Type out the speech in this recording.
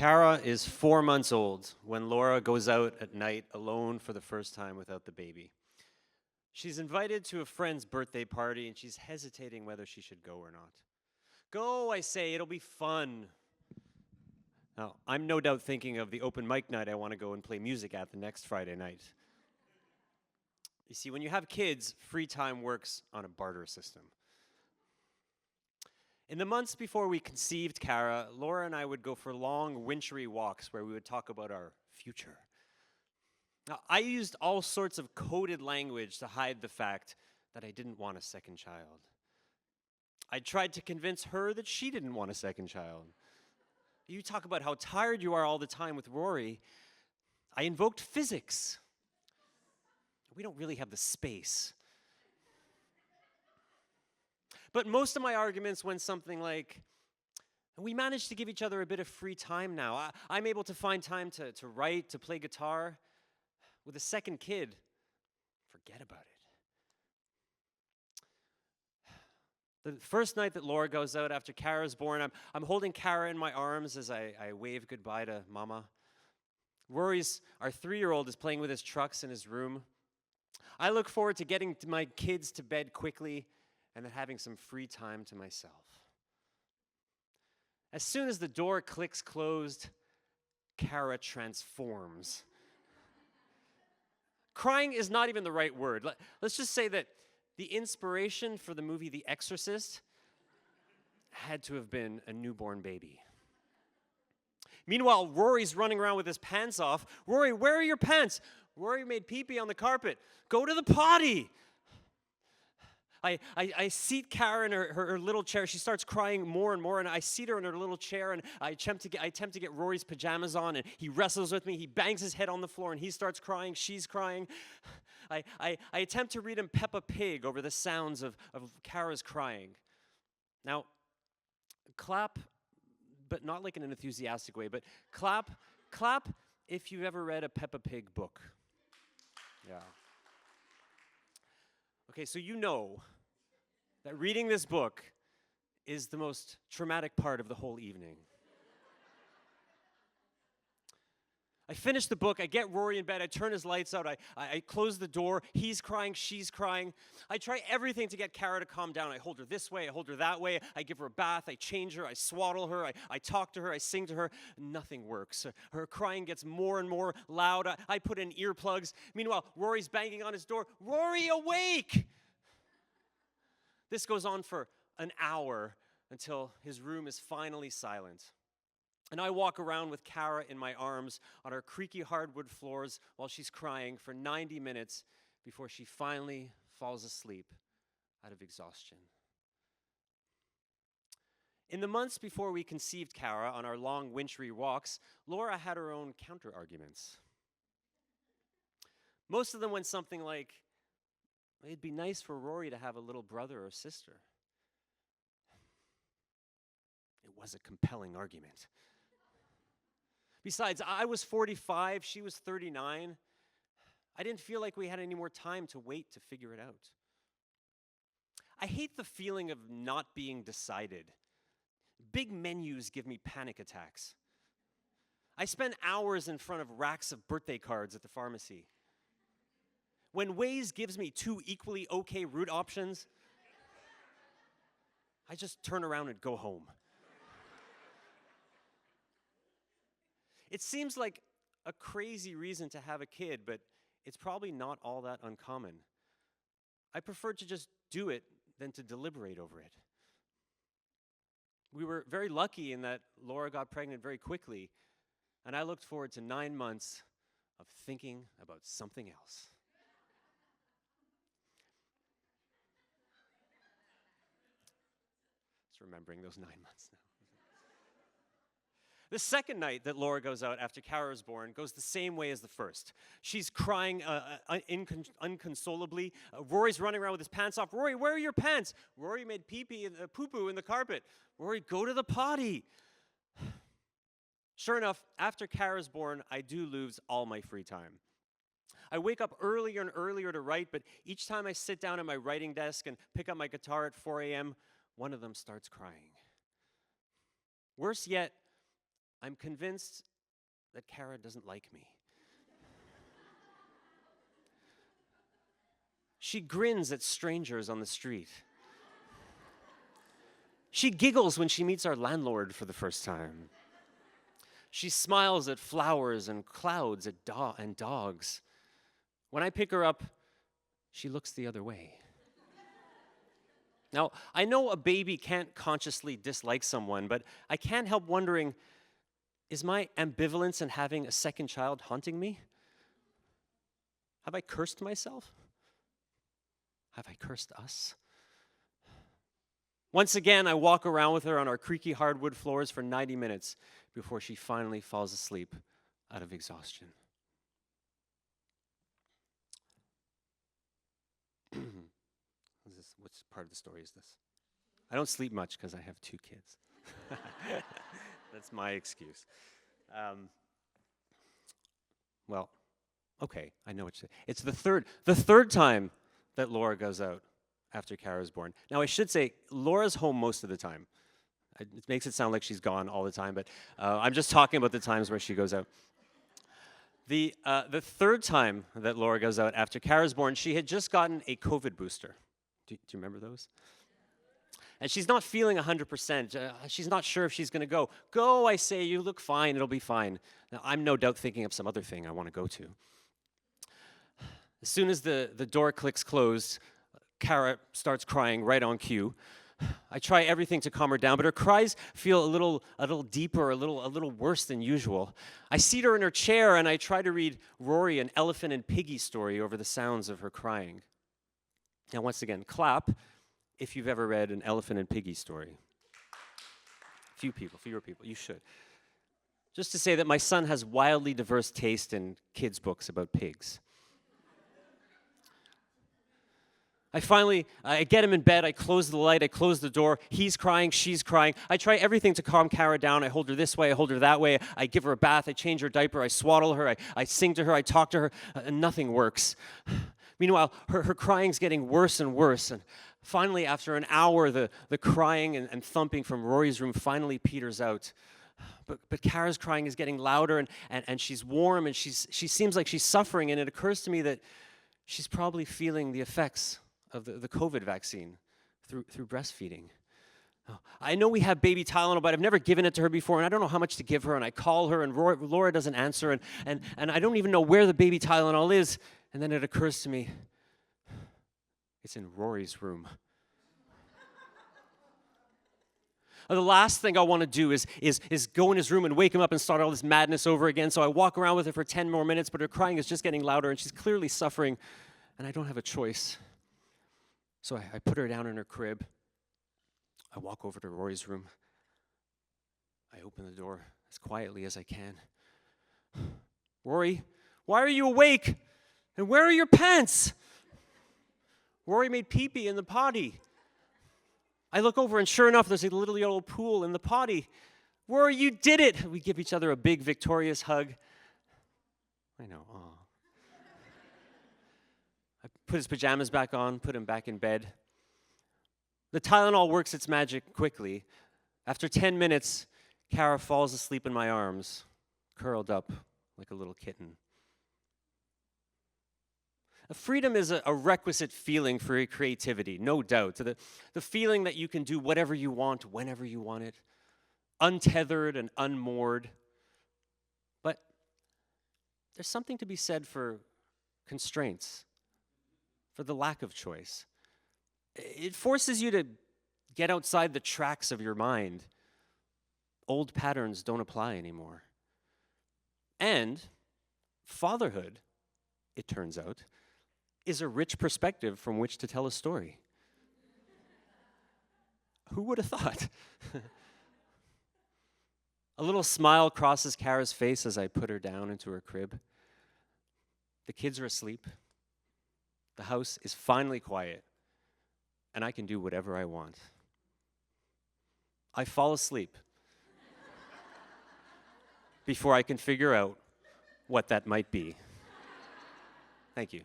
Kara is 4 months old when Laura goes out at night alone for the first time without the baby. She's invited to a friend's birthday party and she's hesitating whether she should go or not. Go, I say, it'll be fun. Now, I'm no doubt thinking of the open mic night I want to go and play music at the next Friday night. You see, when you have kids, free time works on a barter system. In the months before we conceived Kara, Laura and I would go for long, wintry walks where we would talk about our future. Now, I used all sorts of coded language to hide the fact that I didn't want a second child. I tried to convince her that she didn't want a second child. You talk about how tired you are all the time with Rory. I invoked physics. We don't really have the space. But most of my arguments went something like, we managed to give each other a bit of free time now. I'm able to find time to write, to play guitar. With a second kid, forget about it. The first night that Laura goes out after Kara's born, I'm holding Kara in my arms as I wave goodbye to Mama. Rory's, our 3-year-old, is playing with his trucks in his room. I look forward to getting my kids to bed quickly and then having some free time to myself. As soon as the door clicks closed, Kara transforms. Crying is not even the right word. Let's just say that the inspiration for the movie The Exorcist had to have been a newborn baby. Meanwhile, Rory's running around with his pants off. Rory, where are your pants? Rory made pee-pee on the carpet. Go to the potty. I seat Kara in her little chair. She starts crying more and more, and I seat her in her little chair, and I attempt to get Rory's pajamas on, and he wrestles with me. He bangs his head on the floor, and he starts crying. She's crying. I attempt to read him Peppa Pig over the sounds of Kara's crying. Now, clap, but not like in an enthusiastic way, but clap if you've ever read a Peppa Pig book. Yeah. Okay, so you know that reading this book is the most traumatic part of the whole evening. I finish the book, I get Rory in bed, I turn his lights out, I close the door, he's crying, she's crying. I try everything to get Kara to calm down. I hold her this way, I hold her that way, I give her a bath, I change her, I swaddle her, I talk to her, I sing to her. Nothing works. Her crying gets more and more loud. I put in earplugs. Meanwhile, Rory's banging on his door. Rory, awake! This goes on for an hour until his room is finally silent. And I walk around with Kara in my arms on our creaky hardwood floors while she's crying for 90 minutes before she finally falls asleep out of exhaustion. In the months before we conceived Kara on our long wintry walks, Laura had her own counter-arguments. Most of them went something like, it'd be nice for Rory to have a little brother or sister. It was a compelling argument. Besides, I was 45, she was 39. I didn't feel like we had any more time to wait to figure it out. I hate the feeling of not being decided. Big menus give me panic attacks. I spend hours in front of racks of birthday cards at the pharmacy. When Waze gives me 2 equally okay route options, I just turn around and go home. It seems like a crazy reason to have a kid, but it's probably not all that uncommon. I prefer to just do it than to deliberate over it. We were very lucky in that Laura got pregnant very quickly, and I looked forward to 9 months of thinking about something else. Just remembering those 9 months now. The second night that Laura goes out after Kara was born goes the same way as the first. She's crying inconsolably. Rory's running around with his pants off. Rory, where are your pants? Rory made pee-pee and poo-poo in the carpet. Rory, go to the potty. Sure enough, after Kara's born, I do lose all my free time. I wake up earlier and earlier to write, but each time I sit down at my writing desk and pick up my guitar at 4 a.m., one of them starts crying. Worse yet, I'm convinced that Kara doesn't like me. She grins at strangers on the street. She giggles when she meets our landlord for the first time. She smiles at flowers and clouds and dogs. When I pick her up, she looks the other way. Now, I know a baby can't consciously dislike someone, but I can't help wondering, is my ambivalence in having a second child haunting me? Have I cursed myself? Have I cursed us? Once again, I walk around with her on our creaky hardwood floors for 90 minutes before she finally falls asleep out of exhaustion. Which part of the story is this? I don't sleep much because I have 2 kids. That's my excuse. Well, okay, I know what you say. It's the third time that Laura goes out after Kara's born. Now, I should say, Laura's home most of the time. It makes it sound like she's gone all the time, but I'm just talking about the times where she goes out. The third time that Laura goes out after Kara's born, she had just gotten a COVID booster. Do you remember those? And she's not feeling 100%. She's not sure if she's going to go. Go, I say, you look fine, it'll be fine. Now, I'm no doubt thinking of some other thing I want to go to. As soon as the door clicks closed, Kara starts crying right on cue. I try everything to calm her down, but her cries feel a little deeper, a little worse than usual. I seat her in her chair and I try to read Rory an Elephant and Piggy story over the sounds of her crying. Now, once again, clap if you've ever read an Elephant and Piggy story. Fewer people, you should. Just to say that my son has wildly diverse taste in kids' books about pigs. I get him in bed, I close the light, I close the door, he's crying, she's crying. I try everything to calm Kara down. I hold her this way, I hold her that way, I give her a bath, I change her diaper, I swaddle her, I sing to her, I talk to her, and nothing works. Meanwhile, her crying's getting worse and worse, and finally, after an hour, the crying and thumping from Rory's room finally peters out. But Kara's crying is getting louder, and she's warm, and she seems like she's suffering, and it occurs to me that she's probably feeling the effects of the COVID vaccine through breastfeeding. I know we have baby Tylenol, but I've never given it to her before, and I don't know how much to give her, and I call her, and Laura doesn't answer, and I don't even know where the baby Tylenol is, and then it occurs to me, it's in Rory's room. The last thing I want to do is go in his room and wake him up and start all this madness over again, so I walk around with her for 10 more minutes, but her crying is just getting louder, and she's clearly suffering, and I don't have a choice. So I put her down in her crib. I walk over to Rory's room. I open the door as quietly as I can. Rory, why are you awake? And where are your pants? Rory made pee-pee in the potty. I look over and sure enough, there's a little yellow pool in the potty. Rory, you did it! We give each other a big victorious hug. I know, aw. I put his pajamas back on, put him back in bed. The Tylenol works its magic quickly. After 10 minutes, Kara falls asleep in my arms, curled up like a little kitten. Freedom is a requisite feeling for creativity, no doubt. The feeling that you can do whatever you want, whenever you want it, untethered and unmoored. But there's something to be said for constraints, for the lack of choice. It forces you to get outside the tracks of your mind. Old patterns don't apply anymore. And fatherhood, it turns out, is a rich perspective from which to tell a story. Who would have thought? A little smile crosses Kara's face as I put her down into her crib. The kids are asleep. The house is finally quiet, and I can do whatever I want. I fall asleep before I can figure out what that might be. Thank you.